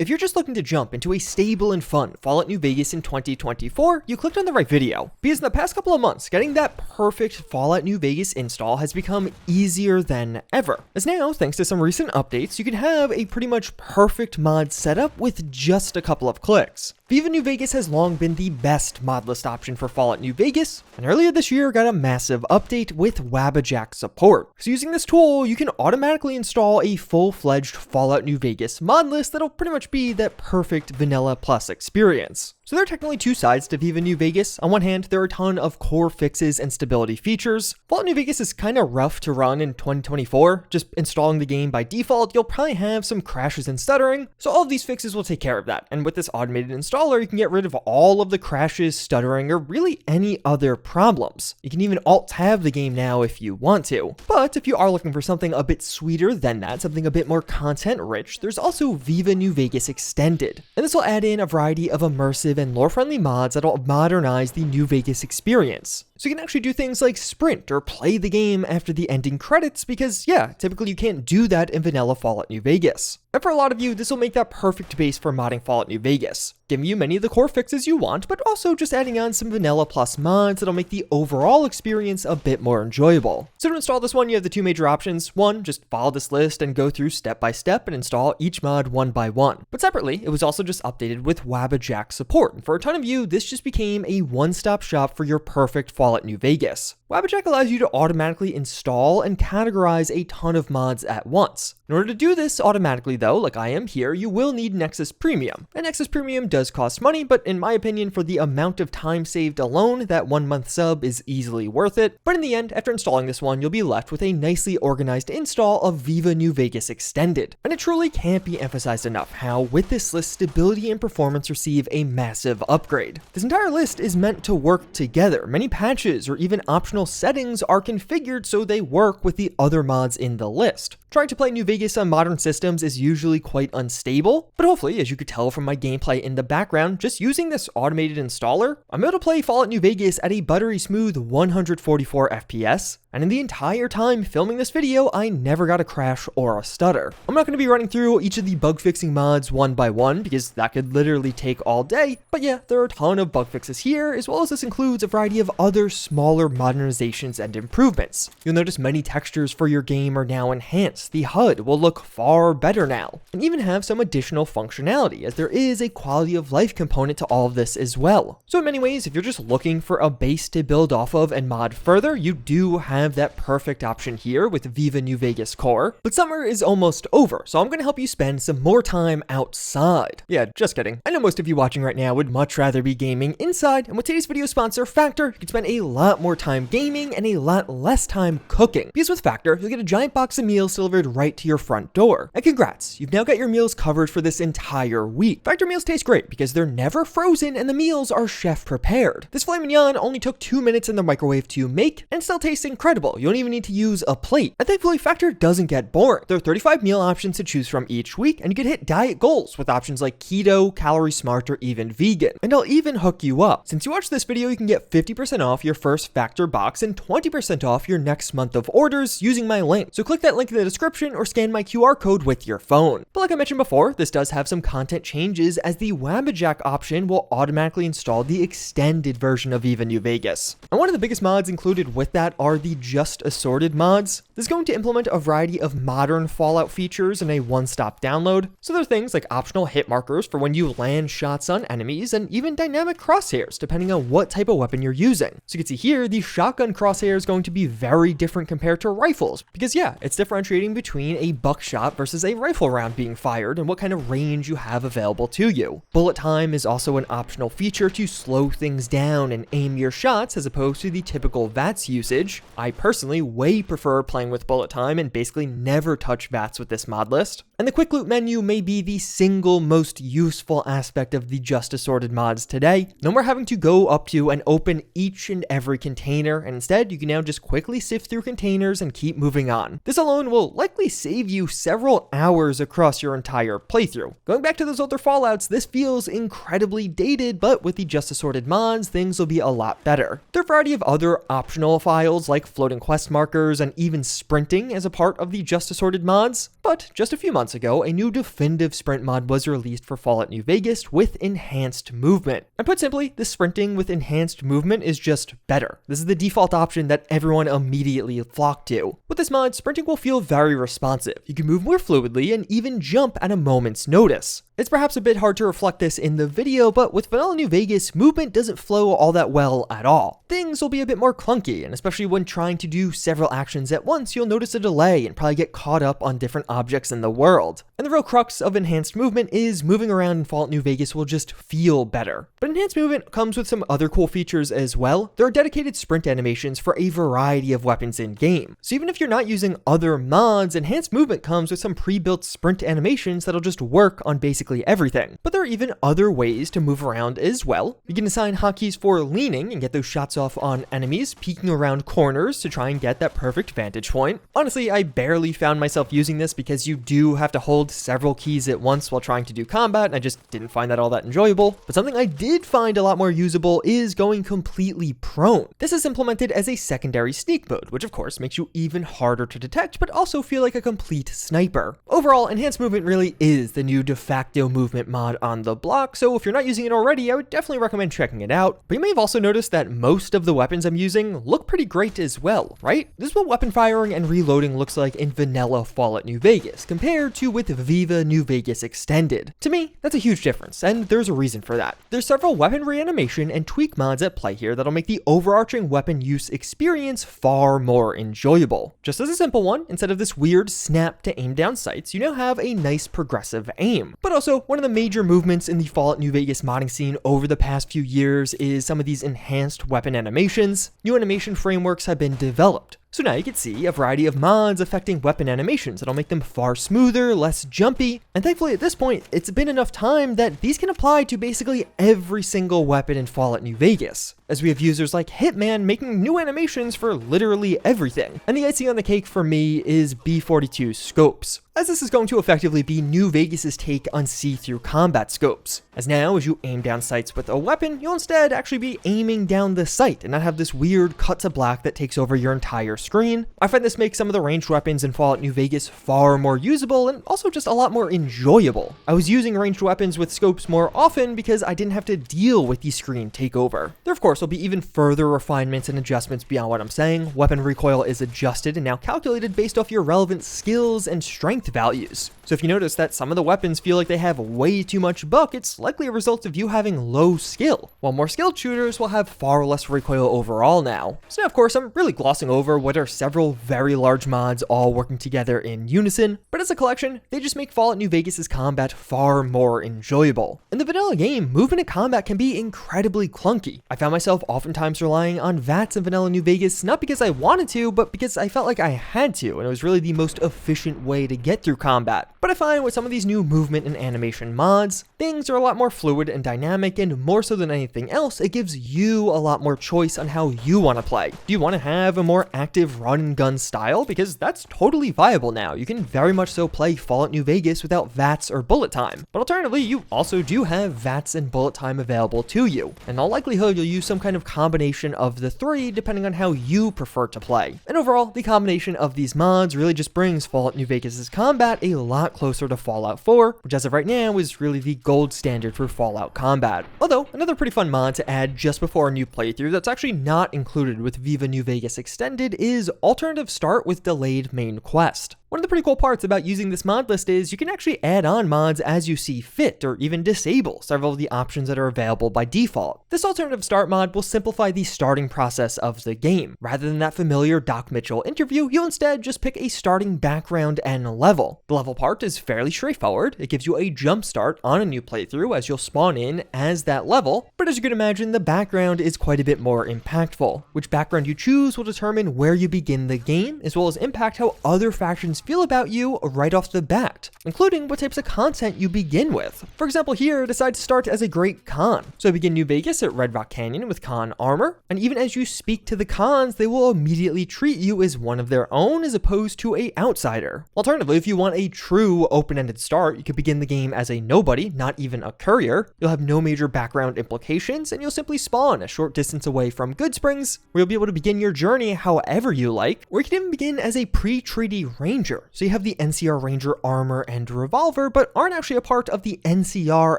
If you're just looking to jump into a stable and fun Fallout New Vegas in 2024, you clicked on the right video. Because in the past couple of months, getting that perfect Fallout New Vegas install has become easier than ever. As now, thanks to some recent updates, you can have a pretty much perfect mod setup with just a couple of clicks. Viva New Vegas has long been the best mod list option for Fallout New Vegas, and earlier this year got a massive update with Wabbajack support. So using this tool, you can automatically install a full-fledged Fallout New Vegas mod list that'll pretty much be that perfect vanilla plus experience. So there are technically two sides to Viva New Vegas. On one hand, there are a ton of core fixes and stability features. Fallout New Vegas is kind of rough to run in 2024. Just installing the game by default, you'll probably have some crashes and stuttering, so all of these fixes will take care of that. And with this automated installer, you can get rid of all of the crashes, stuttering, or really any other problems. You can even alt-tab the game now if you want to. But if you are looking for something a bit sweeter than that, something a bit more content-rich, there's also Viva New Vegas Extended. And this will add in a variety of immersive and lore-friendly mods that'll modernize the New Vegas experience. So you can actually do things like sprint or play the game after the ending credits because, yeah, typically you can't do that in vanilla Fallout New Vegas. And for a lot of you, this will make that perfect base for modding Fallout New Vegas, giving you many of the core fixes you want, but also just adding on some vanilla plus mods that'll make the overall experience a bit more enjoyable. So to install this one, you have the two major options. One, just follow this list and go through step by step and install each mod one by one. But separately, it was also just updated with Wabbajack support. And for a ton of you, this just became a one-stop shop for your perfect Fallout New Vegas. Wabbajack allows you to automatically install and categorize a ton of mods at once. In order to do this automatically though, like I am here, you will need Nexus Premium. And Nexus Premium does cost money, but in my opinion, for the amount of time saved alone, that 1 month sub is easily worth it. But in the end, after installing this one, you'll be left with a nicely organized install of Viva New Vegas Extended. And it truly can't be emphasized enough how with this list, stability and performance receive a massive upgrade. This entire list is meant to work together. Many patches or even optional settings are configured so they work with the other mods in the list. Trying to play New Vegas on modern systems is usually quite unstable, but hopefully, as you could tell from my gameplay in the background, just using this automated installer, I'm able to play Fallout New Vegas at a buttery smooth 144 FPS, and in the entire time filming this video, I never got a crash or a stutter. I'm not going to be running through each of the bug fixing mods one by one, because that could literally take all day, but yeah, there are a ton of bug fixes here, as well as this includes a variety of other smaller modernizations and improvements. You'll notice many textures for your game are now enhanced. The HUD will look far better now, and even have some additional functionality, as there is a quality of life component to all of this as well. So in many ways, if you're just looking for a base to build off of and mod further, you do have that perfect option here with Viva New Vegas Core. But summer is almost over, so I'm going to help you spend some more time outside. Yeah, just kidding. I know most of you watching right now would much rather be gaming inside, and with today's video sponsor, Factor, you can spend a lot more time gaming and a lot less time cooking. Because with Factor, you'll get a giant box of meals delivered right to your front door. And congrats, you've now got your meals covered for this entire week. Factor meals taste great because they're never frozen and the meals are chef prepared. This filet mignon only took 2 minutes in the microwave to make and still tastes incredible. You don't even need to use a plate. And thankfully, Factor doesn't get boring. There are 35 meal options to choose from each week, and you can hit diet goals with options like keto, calorie smart, or even vegan. And I'll even hook you up. Since you watched this video, you can get 50% off your first Factor box and 20% off your next month of orders using my link. So click that link in the description or scan my QR code with your phone. But like I mentioned before, this does have some content changes as the Wabbajack option will automatically install the extended version of Viva New Vegas. And one of the biggest mods included with that are the Just Assorted mods. This is going to implement a variety of modern Fallout features in a one-stop download. So there are things like optional hit markers for when you land shots on enemies and even dynamic crosshairs depending on what type of weapon you're using. So you can see here, the shotgun crosshair is going to be very different compared to rifles because yeah, it's differentiating between a buckshot versus a rifle round being fired and what kind of range you have available to you. Bullet time is also an optional feature to slow things down and aim your shots as opposed to the typical VATS usage. I personally way prefer playing with bullet time and basically never touch VATS with this mod list. And the quick loot menu may be the single most useful aspect of the Just Assorted mods today. No more having to go up to and open each and every container, and instead you can now just quickly sift through containers and keep moving on. This alone will likely save you several hours across your entire playthrough. Going back to those older Fallouts, this feels incredibly dated, but with the just assorted mods, things will be a lot better. There are a variety of other optional files like floating quest markers and even sprinting as a part of the just assorted mods, but just a few months ago, a new definitive sprint mod was released for Fallout New Vegas with enhanced movement. And put simply, the sprinting with enhanced movement is just better. This is the default option that everyone immediately flocked to. With this mod, sprinting will feel very responsive. You can move more fluidly and even jump at a moment's notice. It's perhaps a bit hard to reflect this in the video, but with Vanilla New Vegas, movement doesn't flow all that well at all. Things will be a bit more clunky, and especially when trying to do several actions at once, you'll notice a delay and probably get caught up on different objects in the world. And the real crux of enhanced movement is moving around in Fallout New Vegas will just feel better. But enhanced movement comes with some other cool features as well. There are dedicated sprint animations for a variety of weapons in game. So even if you're not using other mods, enhanced movement comes with some pre-built sprint animations that'll just work on basically everything. But there are even other ways to move around as well. You can assign hotkeys for leaning and get those shots off on enemies, peeking around corners to try and get that perfect vantage point. Honestly, I barely found myself using this because you do have to hold several keys at once while trying to do combat, and I just didn't find that all that enjoyable. But something I did find a lot more usable is going completely prone. This is implemented as a secondary sneak mode, which of course makes you even harder to detect, but also feel like a complete sniper. Overall, enhanced movement really is the new de facto movement mod on the block, so if you're not using it already, I would definitely recommend checking it out. But you may have also noticed that most of the weapons I'm using look pretty great as well, right? This is what weapon firing and reloading looks like in vanilla Fallout New Vegas, compared to with Viva New Vegas Extended. To me, that's a huge difference, and there's a reason for that. There's several weapon reanimation and tweak mods at play here that'll make the overarching weapon use experience far more enjoyable. Just as a simple one, instead of this weird snap to aim down sights, you now have a nice progressive aim. But also, one of the major movements in the Fallout New Vegas modding scene over the past few years is some of these enhanced weapon animations. New animation frameworks have been developed. So now you can see a variety of mods affecting weapon animations that'll make them far smoother, less jumpy, and thankfully at this point, it's been enough time that these can apply to basically every single weapon in Fallout New Vegas, as we have users like Hitman making new animations for literally everything. And the icing on the cake for me is B-42 scopes, as this is going to effectively be New Vegas's take on see-through combat scopes. As now, as you aim down sights with a weapon, you'll instead actually be aiming down the sight and not have this weird cut to black that takes over your entire screen. I find this makes some of the ranged weapons in Fallout New Vegas far more usable and also just a lot more enjoyable. I was using ranged weapons with scopes more often because I didn't have to deal with the screen takeover. There of course will be even further refinements and adjustments beyond what I'm saying. Weapon recoil is adjusted and now calculated based off your relevant skills and strength values. So if you notice that some of the weapons feel like they have way too much buck, it's likely a result of you having low skill, while more skilled shooters will have far less recoil overall now. So now of course I'm really glossing over what are several very large mods all working together in unison, but as a collection, they just make Fallout New Vegas' combat far more enjoyable. In the vanilla game, movement and combat can be incredibly clunky. I found myself oftentimes relying on VATS in vanilla New Vegas, not because I wanted to, but because I felt like I had to, and it was really the most efficient way to get through combat. But I find with some of these new movement and animation mods, things are a lot more fluid and dynamic, and more so than anything else, it gives you a lot more choice on how you want to play. Do you want to have a more active run and gun style? Because that's totally viable now. You can very much so play Fallout New Vegas without VATS or bullet time. But alternatively, you also do have VATS and bullet time available to you. In all likelihood, you'll use some kind of combination of the three depending on how you prefer to play. And overall, the combination of these mods really just brings Fallout New Vegas' combat a lot closer to Fallout 4, which as of right now is really the gold standard for Fallout combat. Although, another pretty fun mod to add just before a new playthrough that's actually not included with Viva New Vegas Extended is Alternative Start with Delayed Main Quest. One of the pretty cool parts about using this mod list is you can actually add on mods as you see fit, or even disable several of the options that are available by default. This alternative start mod will simplify the starting process of the game. Rather than that familiar Doc Mitchell interview, you'll instead just pick a starting background and level. The level part is fairly straightforward. It gives you a jump start on a new playthrough as you'll spawn in as that level, but as you can imagine, the background is quite a bit more impactful. Which background you choose will determine where you begin the game, as well as impact how other factions feel about you right off the bat, including what types of content you begin with. For example, here, decide to start as a great con. So begin New Vegas at Red Rock Canyon with con armor, and even as you speak to the cons, they will immediately treat you as one of their own as opposed to a outsider. Alternatively, if you want a true open-ended start, you could begin the game as a nobody, not even a courier. You'll have no major background implications, and you'll simply spawn a short distance away from Goodsprings, where you'll be able to begin your journey however you like, or you can even begin as a pre-treaty ranger. So you have the NCR Ranger armor and revolver, but aren't actually a part of the NCR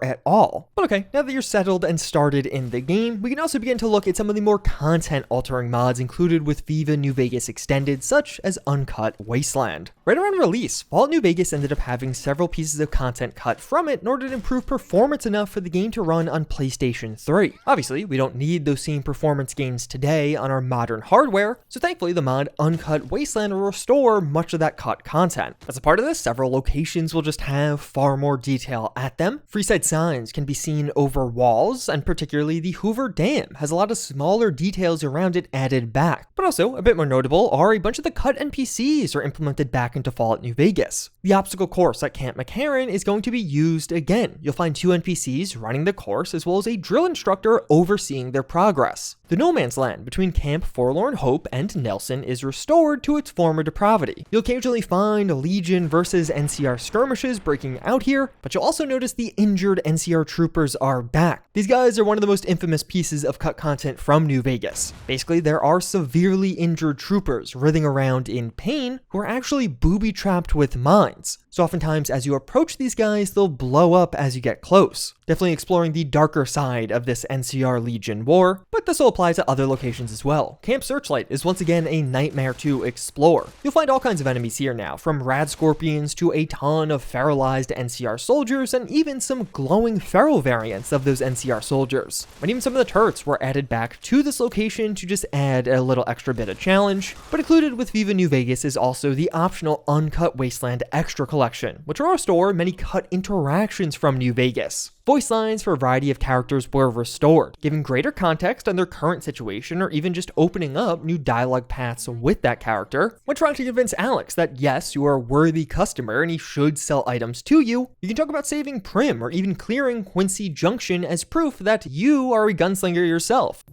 at all. But okay, now that you're settled and started in the game, we can also begin to look at some of the more content-altering mods included with Viva New Vegas Extended, such as Uncut Wasteland. Right around release, Fallout New Vegas ended up having several pieces of content cut from it in order to improve performance enough for the game to run on PlayStation 3. Obviously, we don't need those same performance gains today on our modern hardware, so thankfully the mod Uncut Wasteland will restore much of that cut content. As a part of this, several locations will just have far more detail at them. Freeside signs can be seen over walls, and particularly the Hoover Dam has a lot of smaller details around it added back. But also, a bit more notable are a bunch of the cut NPCs are implemented back into Fallout New Vegas. The obstacle course at Camp McCarran is going to be used again. You'll find 2 NPCs running the course as well as a drill instructor overseeing their progress. The no man's land between Camp Forlorn Hope and Nelson is restored to its former depravity. You'll occasionally find Legion versus NCR skirmishes breaking out here, but you'll also notice the injured NCR troopers are back. These guys are one of the most infamous pieces of cut content from New Vegas. Basically, there are severely injured troopers writhing around in pain who are actually booby-trapped with mines. So oftentimes as you approach these guys, they'll blow up as you get close. Definitely exploring the darker side of this NCR Legion war, but this will apply to other locations as well. Camp Searchlight is once again a nightmare to explore. You'll find all kinds of enemies here now, from rad scorpions to a ton of feralized NCR soldiers, and even some glowing feral variants of those NCR soldiers. And even some of the turrets were added back to this location to just add a little extra bit of challenge. But included with Viva New Vegas is also the optional Uncut Wasteland Extra Collection, which will restore many cut interactions from New Vegas. Voice lines for a variety of characters were restored, giving greater context on their current situation or even just opening up new dialogue paths with that character. When trying to convince Alex that yes, you are a worthy customer and he should sell items to you, you can talk about saving Prim or even clearing Quincy Junction as proof that you are a gunslinger yourself.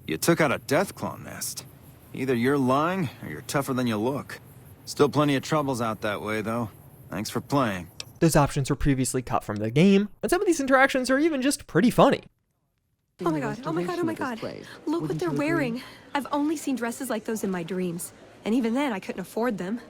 You took out a Deathclaw nest. Either you're lying or you're tougher than you look. Still plenty of troubles out that way though. Thanks for playing. Those options were previously cut from the game, and some of these interactions are even just pretty funny. Oh my god, oh my god, oh my god. Look what they're wearing. I've only seen dresses like those in my dreams. And even then, I couldn't afford them.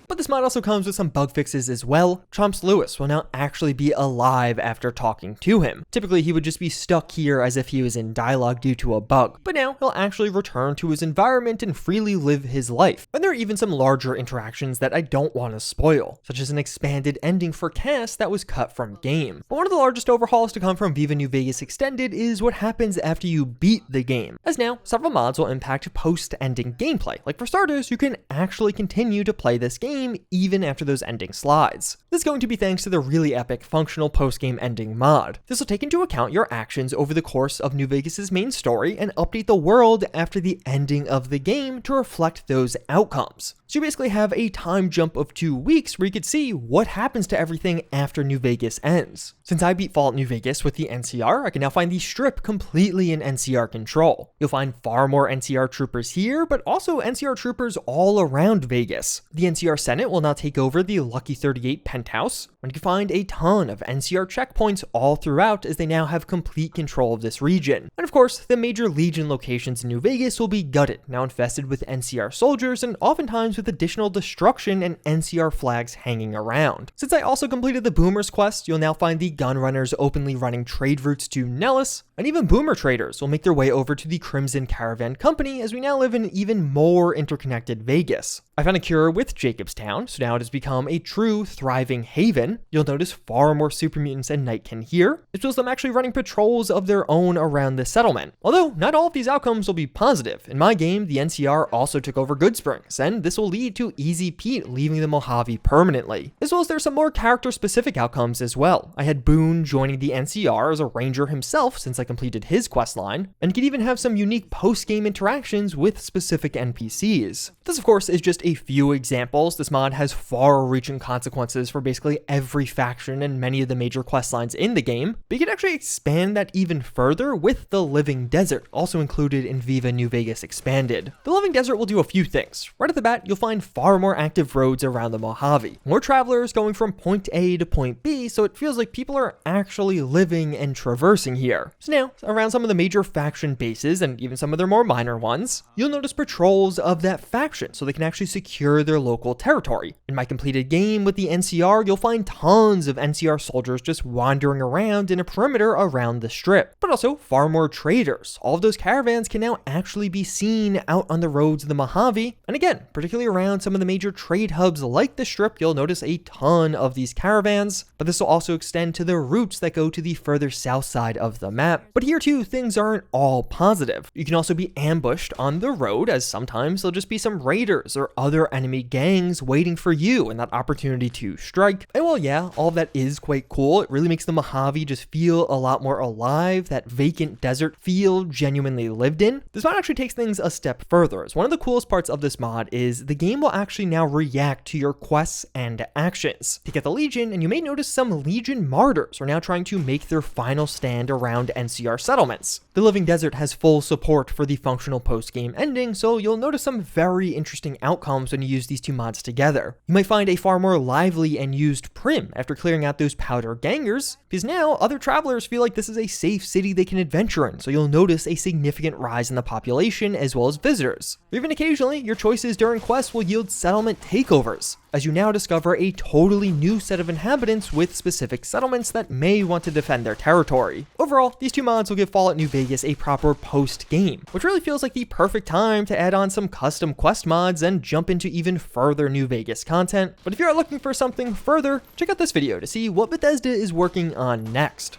But this mod also comes with some bug fixes as well. Chomps Lewis will now actually be alive after talking to him. Typically, he would just be stuck here as if he was in dialogue due to a bug, but now he'll actually return to his environment and freely live his life. And there are even some larger interactions that I don't want to spoil, such as an expanded ending for Cass that was cut from game. But one of the largest overhauls to come from Viva New Vegas Extended is what happens after you beat the game, as now several mods will impact post-ending gameplay. Like for starters, you can actually continue to play this game even after those ending slides. This is going to be thanks to the really epic functional post-game ending mod. This will take into account your actions over the course of New Vegas's main story and update the world after the ending of the game to reflect those outcomes. So you basically have a time jump of 2 weeks where you could see what happens to everything after New Vegas ends. Since I beat Fallout New Vegas with the NCR, I can now find the strip completely in NCR control. You'll find far more NCR troopers here, but also NCR troopers all around Vegas. The NCR Senate will now take over the Lucky 38 penthouse, and you can find a ton of NCR checkpoints all throughout as they now have complete control of this region. And of course, the major Legion locations in New Vegas will be gutted, now infested with NCR soldiers and oftentimes with additional destruction and NCR flags hanging around. Since I also completed the Boomers quest, you'll now find the Gunrunners openly running trade routes to Nellis, and even Boomer traders will make their way over to the Crimson Caravan Company as we now live in even more interconnected Vegas. I found a cure with Jacobstown, so now it has become a true thriving haven. You'll notice far more super mutants and Nightkin here, as well as them actually running patrols of their own around the settlement. Although, not all of these outcomes will be positive. In my game, the NCR also took over Goodsprings, and this will lead to Easy Pete leaving the Mojave permanently. As well as there's some more character-specific outcomes as well. I had Boone joining the NCR as a ranger himself since I completed his questline, and could even have some unique post-game interactions with specific NPCs. This, of course, is just a few examples. This mod has far-reaching consequences for basically every faction and many of the major questlines in the game, but you can actually expand that even further with the Living Desert, also included in Viva New Vegas Expanded. The Living Desert will do a few things. Right off the bat, you'll find far more active roads around the Mojave. More travelers going from point A to point B, so it feels like people are actually living and traversing here. So now, around some of the major faction bases, and even some of their more minor ones, you'll notice patrols of that faction, so they can actually secure their local territory. In my completed game with the NCR, you'll find tons of NCR soldiers just wandering around in a perimeter around the strip, but also far more traders. All of those caravans can now actually be seen out on the roads of the Mojave, and again, particularly around some of the major trade hubs like the strip, you'll notice a ton of these caravans, but this will also extend to the routes that go to the further south side of the map. But here too, things aren't all positive. You can also be ambushed on the road, as sometimes there'll just be some raiders or other enemy gangs waiting for you and that opportunity to strike. And while yeah, all of that is quite cool, it really makes the Mojave just feel a lot more alive, that vacant desert feel genuinely lived in. This mod actually takes things a step further, as one of the coolest parts of this mod is the game will actually now react to your quests and actions. Pick at the Legion, and you may notice some Legion martyrs are now trying to make their final stand around NCR settlements. The Living Desert has full support for the functional post-game ending, so you'll notice some very interesting outcomes when you use these two mods together. You might find a far more lively and used Prim after clearing out those powder gangers, because now other travelers feel like this is a safe city they can adventure in, so you'll notice a significant rise in the population as well as visitors. Even occasionally, your choices during quests will yield settlement takeovers, as you now discover a totally new set of inhabitants with specific settlements that may want to defend their territory. Overall, these two mods will give Fallout New Vegas a proper post-game, which really feels like the perfect time to add on some custom quest mods and jump into even further New Vegas content. But if you are looking for something further, check out this video to see what Bethesda is working on next.